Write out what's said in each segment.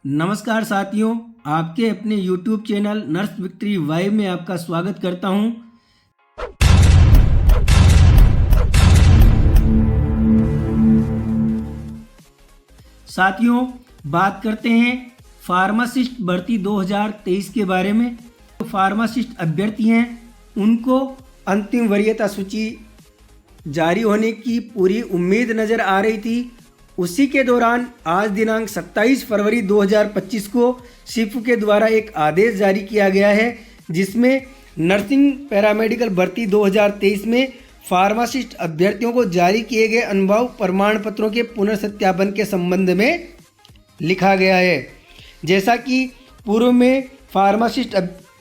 नमस्कार साथियों, आपके अपने YouTube चैनल नर्स विक्ट्री वाइव में आपका स्वागत करता हूं। साथियों, बात करते हैं फार्मासिस्ट भर्ती 2023 के बारे में। जो फार्मासिस्ट अभ्यर्थी हैं उनको अंतिम वरीयता सूची जारी होने की पूरी उम्मीद नज़र आ रही थी। उसी के दौरान आज दिनांक 27 फरवरी 2025 को सिफू के द्वारा एक आदेश जारी किया गया है, जिसमें नर्सिंग पैरामेडिकल भर्ती 2023 में फार्मासिस्ट अभ्यर्थियों को जारी किए गए अनुभव प्रमाण पत्रों के पुनर्सत्यापन के संबंध में लिखा गया है। जैसा कि पूर्व में फार्मासिस्ट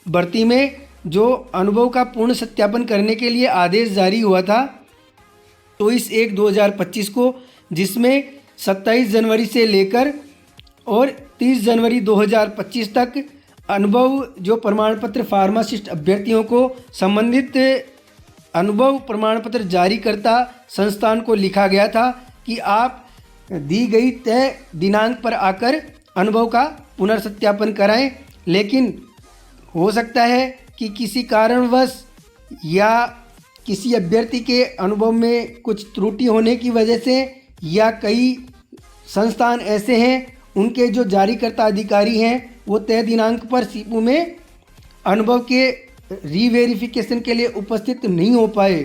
भर्ती में जो अनुभव का पूर्ण सत्यापन करने के लिए आदेश जारी हुआ था 23/1/2025 को, जिसमें 27 जनवरी से लेकर और 30 जनवरी 2025 तक अनुभव जो प्रमाण पत्र फार्मासिस्ट अभ्यर्थियों को संबंधित अनुभव प्रमाण पत्र जारी करता संस्थान को लिखा गया था कि आप दी गई तय दिनांक पर आकर अनुभव का पुनर्सत्यापन कराएं। लेकिन हो सकता है कि किसी कारणवश या किसी अभ्यर्थी के अनुभव में कुछ त्रुटि होने की वजह से या कई संस्थान ऐसे हैं उनके जो जारीकर्ता अधिकारी हैं वो तय दिनांक पर सीपू में अनुभव के रीवेरिफिकेशन के लिए उपस्थित नहीं हो पाए।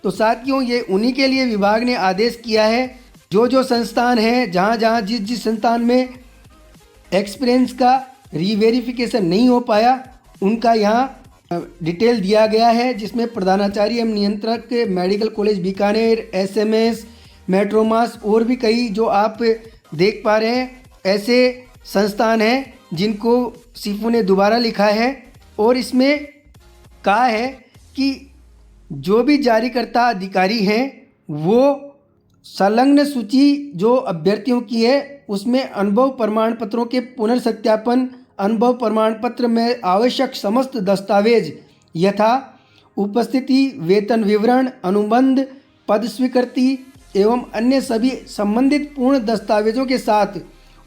तो साथियों, ये उन्हीं के लिए विभाग ने आदेश किया है। जो संस्थान हैं जहाँ जिस संस्थान में एक्सपीरियंस का रीवेरिफिकेशन नहीं हो पाया उनका यहाँ डिटेल दिया गया है, जिसमें प्रधानाचार्य एवं नियंत्रक मेडिकल कॉलेज बीकानेर, SMS, मेट्रोमास और भी कई जो आप देख पा रहे हैं ऐसे संस्थान हैं जिनको सीफू ने दोबारा लिखा है। और इसमें कहा है कि जो भी जारीकर्ता अधिकारी हैं वो संलग्न सूची जो अभ्यर्थियों की है उसमें अनुभव प्रमाण पत्रों के पुनर्सत्यापन, अनुभव प्रमाण पत्र में आवश्यक समस्त दस्तावेज यथा उपस्थिति, वेतन विवरण, अनुबंध, पद स्वीकृति एवं अन्य सभी संबंधित पूर्ण दस्तावेजों के साथ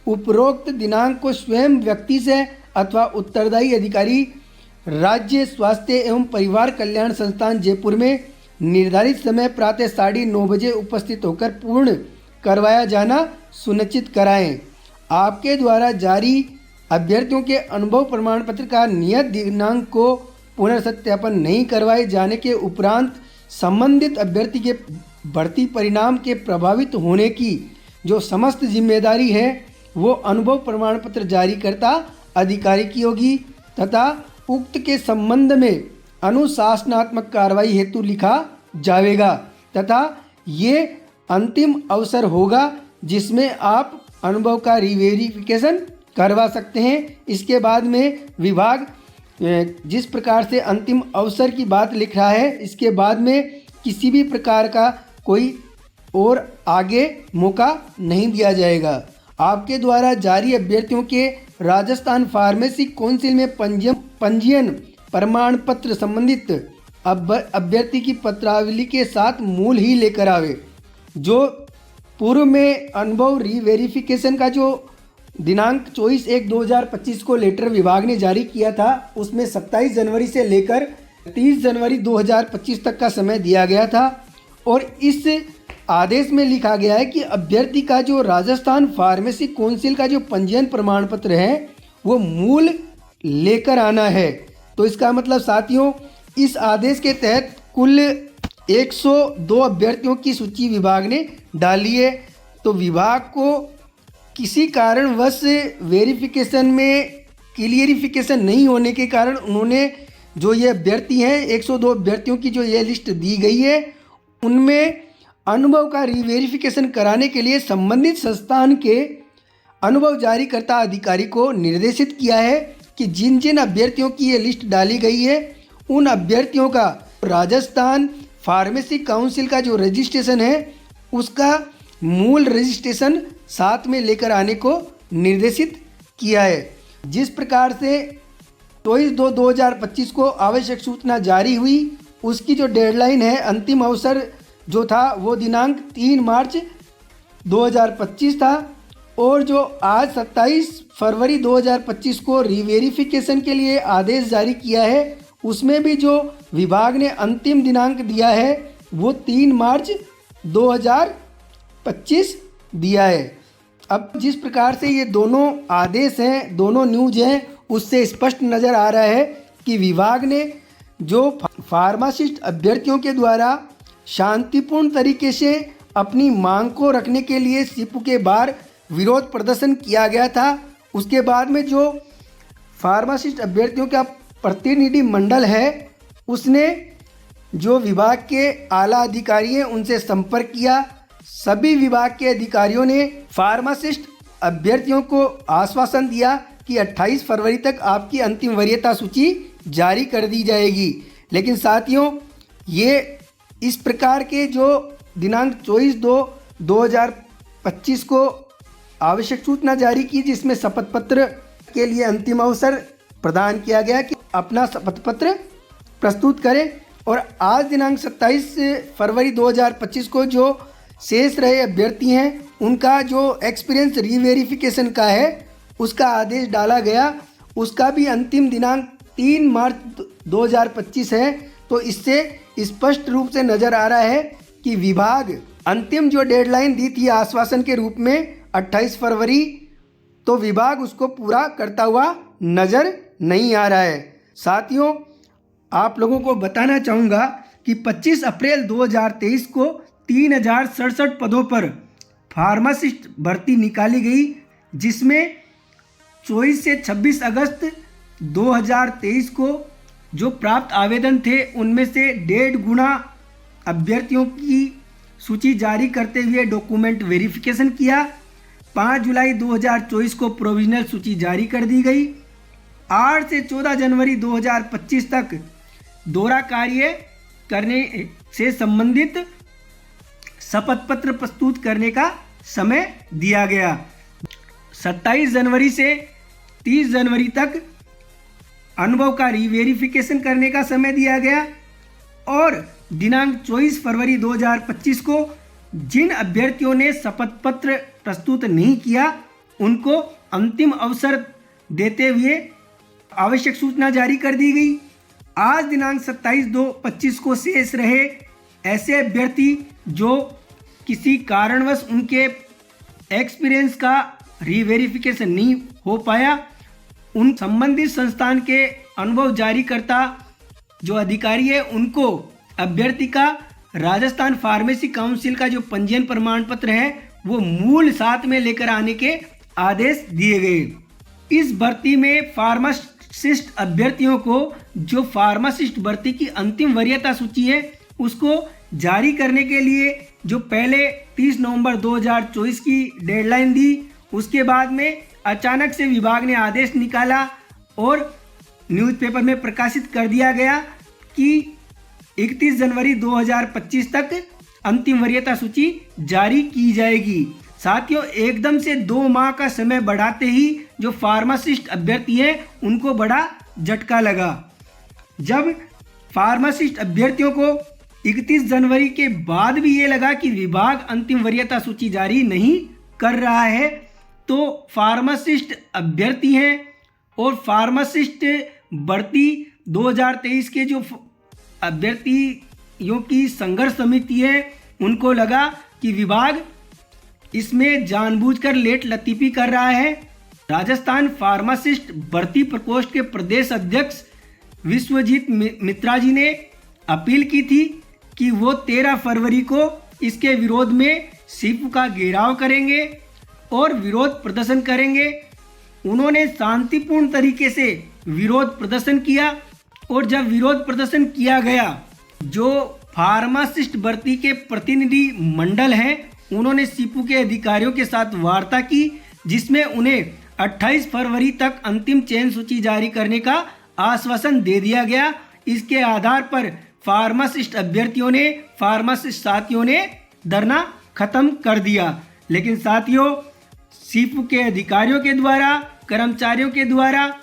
उपरोक्त दिनांक को स्वयं व्यक्ति से अथवा उत्तरदायी अधिकारी राज्य स्वास्थ्य एवं परिवार कल्याण संस्थान जयपुर में निर्धारित समय प्रातः 9:30 बजे उपस्थित होकर पूर्ण करवाया जाना सुनिश्चित कराएं। आपके द्वारा जारी अभ्यर्थियों के अनुभव प्रमाण पत्र का नियत दिनांक को पुनर्सत्यापन नहीं करवाए जाने के उपरांत संबंधित अभ्यर्थी के भर्ती परिणाम के प्रभावित होने की जो समस्त जिम्मेदारी है वो अनुभव प्रमाण पत्र जारी करता अधिकारी की होगी तथा उक्त के संबंध में अनुशासनात्मक कार्रवाई हेतु लिखा जाएगा तथा ये अंतिम अवसर होगा जिसमें आप अनुभव का रीवेरिफिकेशन करवा सकते हैं। इसके बाद में विभाग जिस प्रकार से अंतिम अवसर की बात लिख रहा है, इसके बाद में किसी भी प्रकार का कोई और आगे मौका नहीं दिया जाएगा। आपके द्वारा जारी अभ्यर्थियों के राजस्थान फार्मेसी काउंसिल में पंजीयन प्रमाण पत्र संबंधित अभ्यर्थी की पत्रावली के साथ मूल ही लेकर आवे। जो पूर्व में अनुभव रीवेरिफिकेशन का जो दिनांक 24/1/2025 को लेटर विभाग ने जारी किया था उसमें 27 जनवरी से लेकर 30 जनवरी 2025 तक का समय दिया गया था। और इस आदेश में लिखा गया है कि अभ्यर्थी का जो राजस्थान फार्मेसी काउंसिल का जो पंजीयन प्रमाण पत्र है वो मूल लेकर आना है। तो इसका मतलब साथियों, इस आदेश के तहत कुल 102 अभ्यर्थियों की सूची विभाग ने डाली है। तो विभाग को किसी कारणवश वेरिफिकेशन में क्लियरिफिकेशन नहीं होने के कारण उन्होंने जो ये अभ्यर्थी हैं 102 अभ्यर्थियों की जो ये लिस्ट दी गई है उनमें अनुभव का रीवेरिफिकेशन कराने के लिए संबंधित संस्थान के अनुभव जारी करता अधिकारी को निर्देशित किया है कि जिन जिन अभ्यर्थियों की ये लिस्ट डाली गई है उन अभ्यर्थियों का राजस्थान फार्मेसी काउंसिल का जो रजिस्ट्रेशन है उसका मूल रजिस्ट्रेशन साथ में लेकर आने को निर्देशित किया है। जिस प्रकार से 24/2/2025 को आवश्यक सूचना जारी हुई उसकी जो डेडलाइन है, अंतिम अवसर जो था वो दिनांक 3 मार्च 2025 था और जो आज 27 फरवरी 2025 को रीवेरिफिकेशन के लिए आदेश जारी किया है, उसमें भी जो विभाग ने अंतिम दिनांक दिया है वो 3 मार्च 2025 दिया है। अब जिस प्रकार से ये दोनों आदेश हैं, दोनों न्यूज़ हैं, उससे स्पष्ट नज़र आ रहा है कि विभाग ने जो फार्मासिस्ट अभ्यर्थियों के द्वारा शांतिपूर्ण तरीके से अपनी मांग को रखने के लिए सीपू के बाहर विरोध प्रदर्शन किया गया था, उसके बाद में जो फार्मासिस्ट अभ्यर्थियों का प्रतिनिधि मंडल है उसने जो विभाग के आला अधिकारी हैं उनसे संपर्क किया। सभी विभाग के अधिकारियों ने फार्मासिस्ट अभ्यर्थियों को आश्वासन दिया कि 28 फरवरी तक आपकी अंतिम वरीयता सूची जारी कर दी जाएगी। लेकिन साथियों, ये इस प्रकार के जो दिनांक 24/2/2025 को आवश्यक सूचना जारी की, जिसमें शपथ पत्र के लिए अंतिम अवसर प्रदान किया गया कि अपना शपथ पत्र प्रस्तुत करें। और आज दिनांक 27 फरवरी 2025 को जो शेष रहे अभ्यर्थी हैं उनका जो एक्सपीरियंस रीवेरिफिकेशन का है उसका आदेश डाला गया, उसका भी अंतिम दिनांक 3 मार्च 2025 है। तो इससे स्पष्ट रूप से नज़र आ रहा है कि विभाग अंतिम जो डेडलाइन दी थी आश्वासन के रूप में 28 फरवरी, तो विभाग उसको पूरा करता हुआ नज़र नहीं आ रहा है। साथियों, आप लोगों को बताना चाहूँगा कि 25 अप्रैल 2023 को 3067 पदों पर फार्मासिस्ट भर्ती निकाली गई, जिसमें 24 से 26 अगस्त 2023 को जो प्राप्त आवेदन थे उनमें से 1.5 गुना अभ्यर्थियों की सूची जारी करते हुए डॉक्यूमेंट वेरिफिकेशन किया। 5 जुलाई 2024 को प्रोविजनल सूची जारी कर दी गई। 8 से 14 जनवरी 2025 तक दौरा कार्य करने से संबंधित शपथ पत्र प्रस्तुत करने का समय दिया गया। 27 जनवरी से 30 जनवरी तक अनुभव का रीवेरिफिकेशन करने का समय दिया गया। और दिनांक 24 फरवरी 2025 को जिन अभ्यर्थियों ने शपथ पत्र प्रस्तुत नहीं किया उनको अंतिम अवसर देते हुए आवश्यक सूचना जारी कर दी गई। आज दिनांक 27/2/25 को शेष रहे ऐसे अभ्यर्थी जो किसी कारणवश उनके एक्सपीरियंस का रीवेरिफिकेशन नहीं हो पाया, उन संबंधित संस्थान के अनुभव जारी करता जो अधिकारी है उनको अभ्यर्थी का राजस्थान फार्मेसी काउंसिल का जो पंजीयन प्रमाण पत्र है वो मूल साथ में लेकर आने के आदेश दिए गए। इस भर्ती में फार्मासिस्ट अभ्यर्थियों को जो फार्मासिस्ट भर्ती की अंतिम वरीयता सूची है उसको जारी करने के लिए जो पहले 30 नवंबर 2024 की डेडलाइन दी, उसके बाद में अचानक से विभाग ने आदेश निकाला और न्यूज़पेपर में प्रकाशित कर दिया गया कि 31 जनवरी 2025 तक अंतिम वरीयता सूची जारी की जाएगी। साथियों, एकदम से 2 माह का समय बढ़ाते ही जो फार्मासिस्ट अभ्यर्थी हैं उनको बड़ा झटका लगा। जब फार्मासिस्ट अभ्यर्थियों को 31 जनवरी के बाद भी ये लगा कि विभाग अंतिम वरीयता सूची जारी नहीं कर रहा है, तो फार्मासिस्ट अभ्यर्थी हैं और फार्मासिस्ट भर्ती 2023 के जो अभ्यर्थियों की संघर्ष समिति है उनको लगा कि विभाग इसमें जानबूझकर लेट लतीफ़ी कर रहा है। राजस्थान फार्मासिस्ट भर्ती प्रकोष्ठ के प्रदेश अध्यक्ष विश्वजीत मित्रा जी ने अपील की थी कि वो 13 फरवरी को इसके विरोध में सीपू का घेराव करेंगे और विरोध प्रदर्शन करेंगे। उन्होंने शांतिपूर्ण तरीके से विरोध प्रदर्शन किया और जब विरोध प्रदर्शन किया गया, जो फार्मासिस्ट भर्ती के प्रतिनिधि मंडल हैं उन्होंने सीपू के अधिकारियों के साथ वार्ता की, जिसमें उन्हें 28 फरवरी तक अंतिम चयन सूची जारी करने का आश्वासन दे दिया गया। इसके आधार पर फार्मासिस्ट अभ्यर्थियों ने, फार्मासिस्ट साथियों ने धरना खत्म कर दिया। लेकिन साथियों, सीपू के अधिकारियों के द्वारा, कर्मचारियों के द्वारा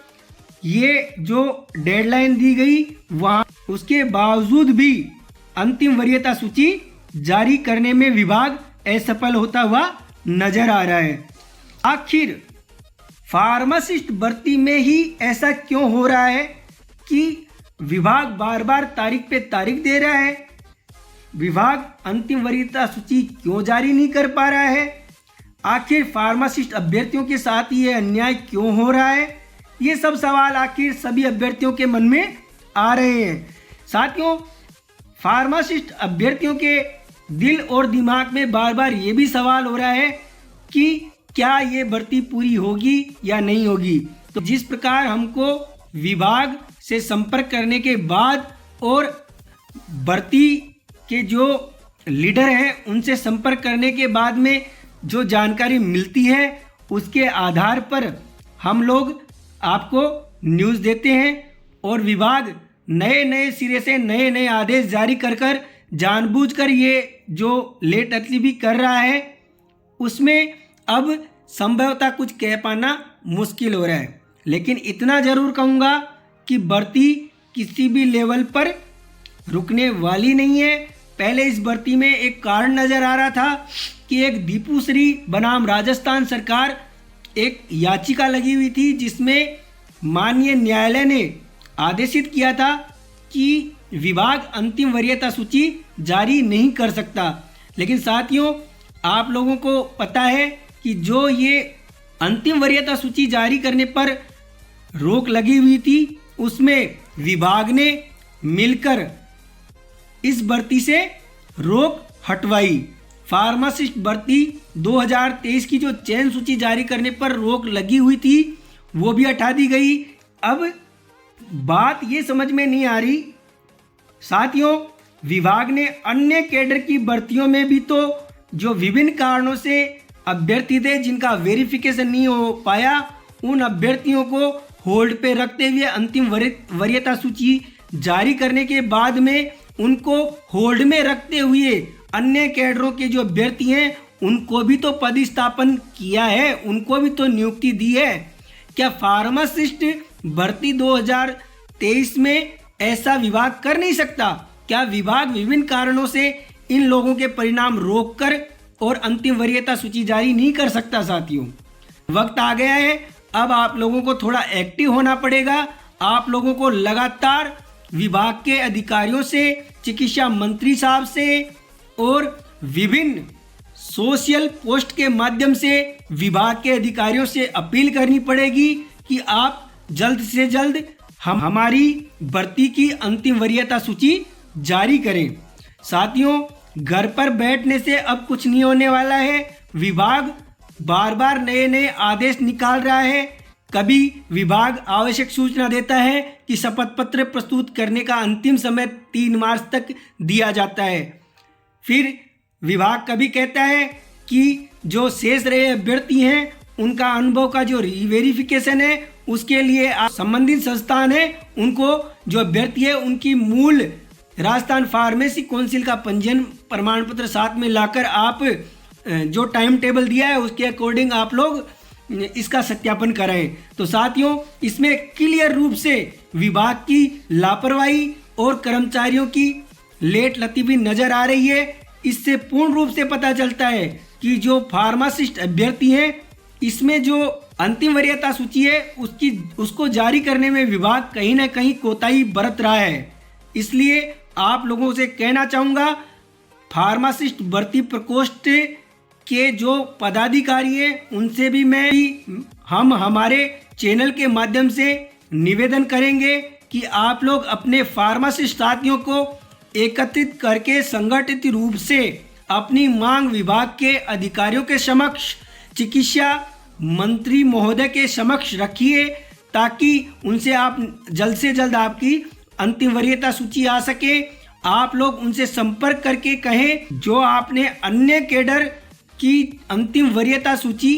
ये जो डेडलाइन दी गई वहाँ उसके बावजूद भी अंतिम वरीयता सूची जारी करने में विभाग असफल होता हुआ नजर आ रहा है। आखिर फार्मासिस्ट भर्ती में ही ऐसा क्यों हो रहा है कि विभाग बार बार तारीख पे तारीख दे रहा है? विभाग अंतिम वरीयता सूची क्यों जारी नहीं कर पा रहा है? आखिर फार्मासिस्ट अभ्यर्थियों के साथ ये अन्याय क्यों हो रहा है? ये सब सवाल आखिर सभी अभ्यर्थियों के मन में आ रहे हैं। साथियों, फार्मासिस्ट अभ्यर्थियों के दिल और दिमाग में बार बार ये भी सवाल हो रहा है कि क्या ये भर्ती पूरी होगी या नहीं होगी। तो जिस प्रकार हमको विभाग से संपर्क करने के बाद और भर्ती के जो लीडर हैं उनसे संपर्क करने के बाद में जो जानकारी मिलती है उसके आधार पर हम लोग आपको न्यूज़ देते हैं और विभाग नए नए सिरे से नए नए आदेश जारी कर जानबूझकर ये जो लेट अतली भी कर रहा है उसमें अब संभवतः कुछ कह पाना मुश्किल हो रहा है। लेकिन इतना ज़रूर कहूँगा कि भर्ती किसी भी लेवल पर रुकने वाली नहीं है। पहले इस भर्ती में एक कारण नज़र आ रहा था कि एक दीपू श्री बनाम राजस्थान सरकार एक याचिका लगी हुई थी जिसमें माननीय न्यायालय ने आदेशित किया था कि विभाग अंतिम वरीयता सूची जारी नहीं कर सकता। लेकिन साथियों, आप लोगों को पता है कि जो ये अंतिम वरीयता सूची जारी करने पर रोक लगी हुई थी उसमें विभाग ने मिलकर इस भर्ती से रोक हटवाई। फार्मासिस्ट भर्ती 2023 की जो चयन सूची जारी करने पर रोक लगी हुई थी वो भी हटा दी गई। अब बात ये समझ में नहीं आ रही साथियों, विभाग ने अन्य कैडर की भर्तियों में भी तो जो विभिन्न कारणों से अभ्यर्थी थे जिनका वेरिफिकेशन नहीं हो पाया उन अभ्यर्थियों को होल्ड पे रखते हुए अंतिम वरीयता सूची जारी करने के बाद में उनको होल्ड में रखते हुए अन्य कैडरों के जो अभ्यर्थी हैं उनको भी तो पदस्थापन किया है, उनको भी तो नियुक्ति दी है। क्या फार्मासिस्ट भर्ती 2023 में ऐसा विभाग कर नहीं सकता? क्या विभाग विभिन्न कारणों से इन लोगों के परिणाम रोककर और अंतिम वरीयता सूची जारी नहीं कर सकता? साथियों, वक्त आ गया है, अब आप लोगों को थोड़ा एक्टिव होना पड़ेगा। आप लोगों को लगातार विभाग के अधिकारियों से, चिकित्सा मंत्री साहब से और विभिन्न सोशल पोस्ट के माध्यम से विभाग के अधिकारियों से अपील करनी पड़ेगी कि आप जल्द से जल्द हमारी भर्ती की अंतिम वरीयता सूची जारी करें। साथियों, घर पर बैठने से अब कुछ नहीं होने वाला है। विभाग बार बार नए नए आदेश निकाल रहा है। कभी विभाग आवश्यक सूचना देता है कि शपथ पत्र प्रस्तुत करने का अंतिम समय 3 मार्च तक दिया जाता है। फिर विभाग कभी कहता है कि जो शेष रहे अभ्यर्थी हैं उनका अनुभव का जो वेरिफिकेशन है उसके लिए संबंधित संस्थान है उनको जो अभ्यर्थी है उनकी मूल राजस्थान फार्मेसी काउंसिल का पंजीयन प्रमाण पत्र साथ में लाकर आप जो टाइम टेबल दिया है उसके अकॉर्डिंग आप लोग इसका सत्यापन कराएं। तो साथियों, इसमें क्लियर रूप से विभाग की लापरवाही और कर्मचारियों की लेट लतीफी नजर आ रही है। इससे पूर्ण रूप से पता चलता है कि जो फार्मासिस्ट अभ्यर्थी हैं इसमें जो अंतिम वरीयता सूची है उसको जारी करने में विभाग कहीं ना कहीं कोताही बरत रहा है। इसलिए आप लोगों से कहना चाहूँगा, फार्मासिस्ट भर्ती प्रकोष्ठ के जो पदाधिकारी हैं उनसे भी हम हमारे चैनल के माध्यम से निवेदन करेंगे कि आप लोग अपने फार्मासिस्ट साथियों को एकत्रित करके संगठित रूप से अपनी मांग विभाग के अधिकारियों के समक्ष, चिकित्सा मंत्री महोदय के समक्ष रखिए ताकि उनसे आप जल्द से जल्द आपकी अंतिम वरीयता सूची आ सके। आप लोग उनसे संपर्क करके कहें जो आपने अन्य कैडर की अंतिम वरीयता सूची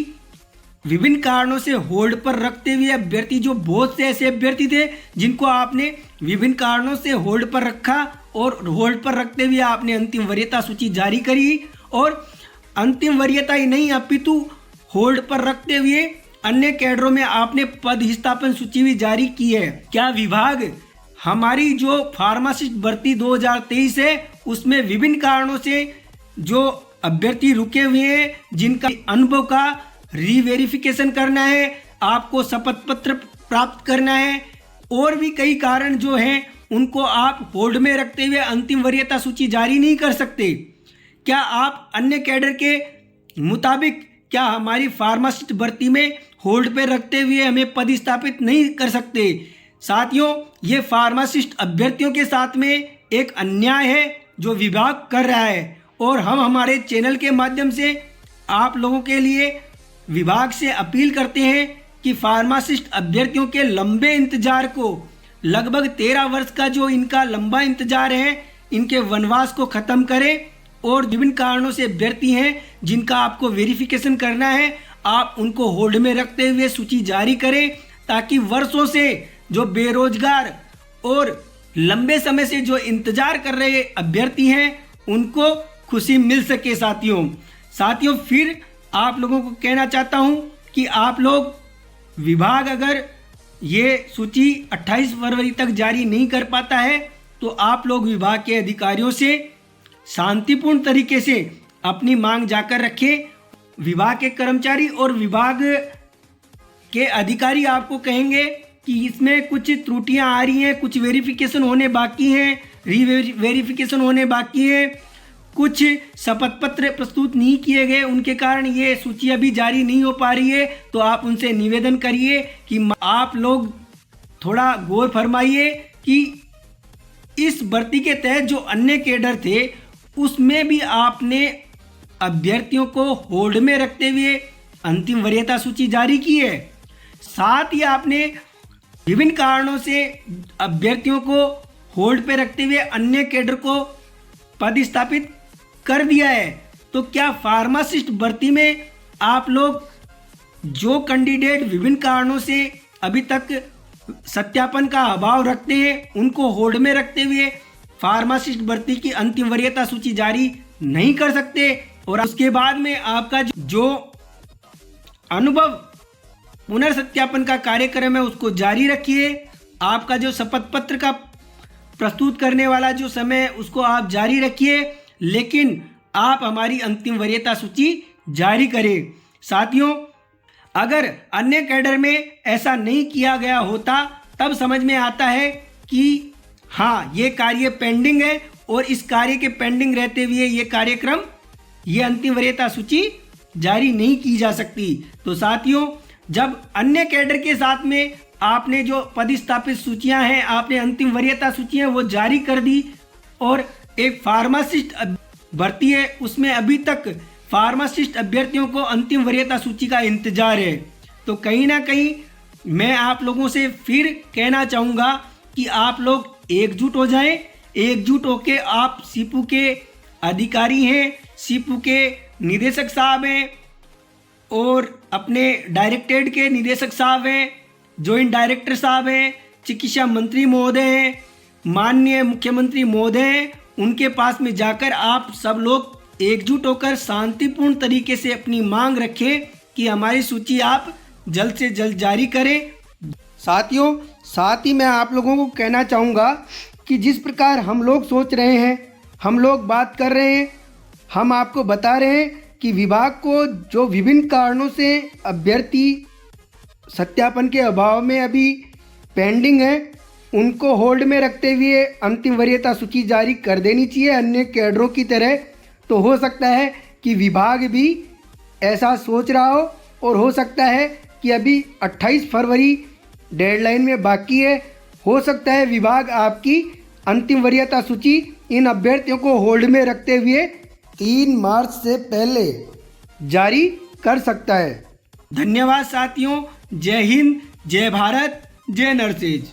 विभिन्न कारणों से होल्ड पर रखते हुए अभ्यर्थी, जो बहुत से ऐसे अभ्यर्थी थे जिनको आपने विभिन्न कारणों से होल्ड पर रखा और होल्ड पर रखते हुए आपने अंतिम वरीयता सूची जारी करी, और अंतिम वरीयता ही नहीं अपितु होल्ड पर रखते हुए अन्य कैडरों में आपने पद स्थापन सूची भी जारी की है। क्या विभाग हमारी जो फार्मासिस्ट भर्ती 2023 है उसमें विभिन्न कारणों से जो अभ्यर्थी रुके हुए हैं जिनका अनुभव का रीवेरिफिकेशन करना है, आपको शपथ पत्र प्राप्त करना है, और भी कई कारण जो हैं उनको आप होल्ड में रखते हुए अंतिम वरीयता सूची जारी नहीं कर सकते। क्या आप अन्य कैडर के मुताबिक क्या हमारी फार्मासिस्ट भर्ती में होल्ड पे रखते हुए हमें पदस्थापित नहीं कर सकते? साथियों, ये फार्मासिस्ट अभ्यर्थियों के साथ में एक अन्याय है जो विभाग कर रहा है, और हम हमारे चैनल के माध्यम से आप लोगों के लिए विभाग से अपील करते हैं कि फार्मासिस्ट अभ्यर्थियों के लंबे इंतजार को, लगभग 13 वर्ष का जो इनका लंबा इंतजार है, इनके वनवास को ख़त्म करें, और विभिन्न कारणों से अभ्यर्थी हैं जिनका आपको वेरिफिकेशन करना है, आप उनको होल्ड में रखते हुए सूची जारी करें, ताकि वर्षों से जो बेरोजगार और लंबे समय से जो इंतजार कर रहे अभ्यर्थी हैं उनको खुशी मिल सके। साथियों फिर आप लोगों को कहना चाहता हूं कि आप लोग, विभाग अगर ये सूची 28 फरवरी तक जारी नहीं कर पाता है तो आप लोग विभाग के अधिकारियों से शांतिपूर्ण तरीके से अपनी मांग जाकर रखें। विभाग के कर्मचारी और विभाग के अधिकारी आपको कहेंगे कि इसमें कुछ त्रुटियां आ रही हैं, कुछ वेरिफिकेशन होने बाकी हैं, वेरिफिकेशन होने बाकी है, कुछ शपथ पत्र प्रस्तुत नहीं किए गए, उनके कारण ये सूची अभी जारी नहीं हो पा रही है। तो आप उनसे निवेदन करिए कि आप लोग थोड़ा गौर फरमाइए कि इस भर्ती के तहत जो अन्य कैडर थे उसमें भी आपने अभ्यर्थियों को होल्ड में रखते हुए अंतिम वरीयता सूची जारी की है। साथ ही आपने विभिन्न कारणों से अभ्यर्थियों को होल्ड पे रखते हुए अन्य कैडर को पदस्थापित कर दिया है। तो क्या फार्मासिस्ट भर्ती में आप लोग जो कैंडिडेट विभिन्न कारणों से अभी तक सत्यापन का अभाव रखते हैं उनको होल्ड में रखते हुए फार्मासिस्ट भर्ती की अंतिम वरीयता सूची जारी नहीं कर सकते? और उसके बाद में आपका जो अनुभव पुनर्सत्यापन का कार्यक्रम है उसको जारी रखिए। आपका जो शपथ पत्र का प्रस्तुत करने वाला जो समय है उसको आप जारी रखिए, लेकिन आप हमारी अंतिम वरीयता सूची जारी करें। साथियों, अगर अन्य कैडर में ऐसा नहीं किया गया होता तब समझ में आता है कि हाँ, ये कार्य पेंडिंग है, और इस कार्य के पेंडिंग रहते हुए ये कार्यक्रम, ये अंतिम वरीयता सूची जारी नहीं की जा सकती। तो साथियों, जब अन्य कैडर के साथ में आपने जो पदस्थापित सूचियां हैं, आपने अंतिम वरीयता सूचियां वो जारी कर दी, और एक फार्मासिस्ट भर्ती है उसमें अभी तक फार्मासिस्ट अभ्यर्थियों को अंतिम वरीयता सूची का इंतजार है, तो कहीं ना कहीं मैं आप लोगों से फिर कहना चाहूँगा कि आप लोग एकजुट हो जाएं। एकजुट होके आप सीपू के अधिकारी हैं, सीपू के निदेशक साहब हैं, और अपने डायरेक्टरेट के निदेशक साहब हैं, जॉइंट डायरेक्टर साहब हैं, चिकित्सा मंत्री महोदय हैं, माननीय मुख्यमंत्री महोदय हैं, उनके पास में जाकर आप सब लोग एकजुट होकर शांतिपूर्ण तरीके से अपनी मांग रखें कि हमारी सूची आप जल्द से जल्द जारी करें। साथियों, साथ ही मैं आप लोगों को कहना चाहूँगा कि जिस प्रकार हम लोग सोच रहे हैं, हम लोग बात कर रहे हैं, हम आपको बता रहे हैं कि विभाग को जो विभिन्न कारणों से अभ्यर्थी सत्यापन के अभाव में अभी पेंडिंग है उनको होल्ड में रखते हुए अंतिम वरीयता सूची जारी कर देनी चाहिए अन्य कैडरों की तरह। तो हो सकता है कि विभाग भी ऐसा सोच रहा हो, और हो सकता है कि अभी 28 फरवरी डेडलाइन में बाकी है, हो सकता है विभाग आपकी अंतिम वरीयता सूची इन अभ्यर्थियों को होल्ड में रखते हुए 3 मार्च से पहले जारी कर सकता है। धन्यवाद साथियों। जय हिंद, जय भारत, जय नरसेज।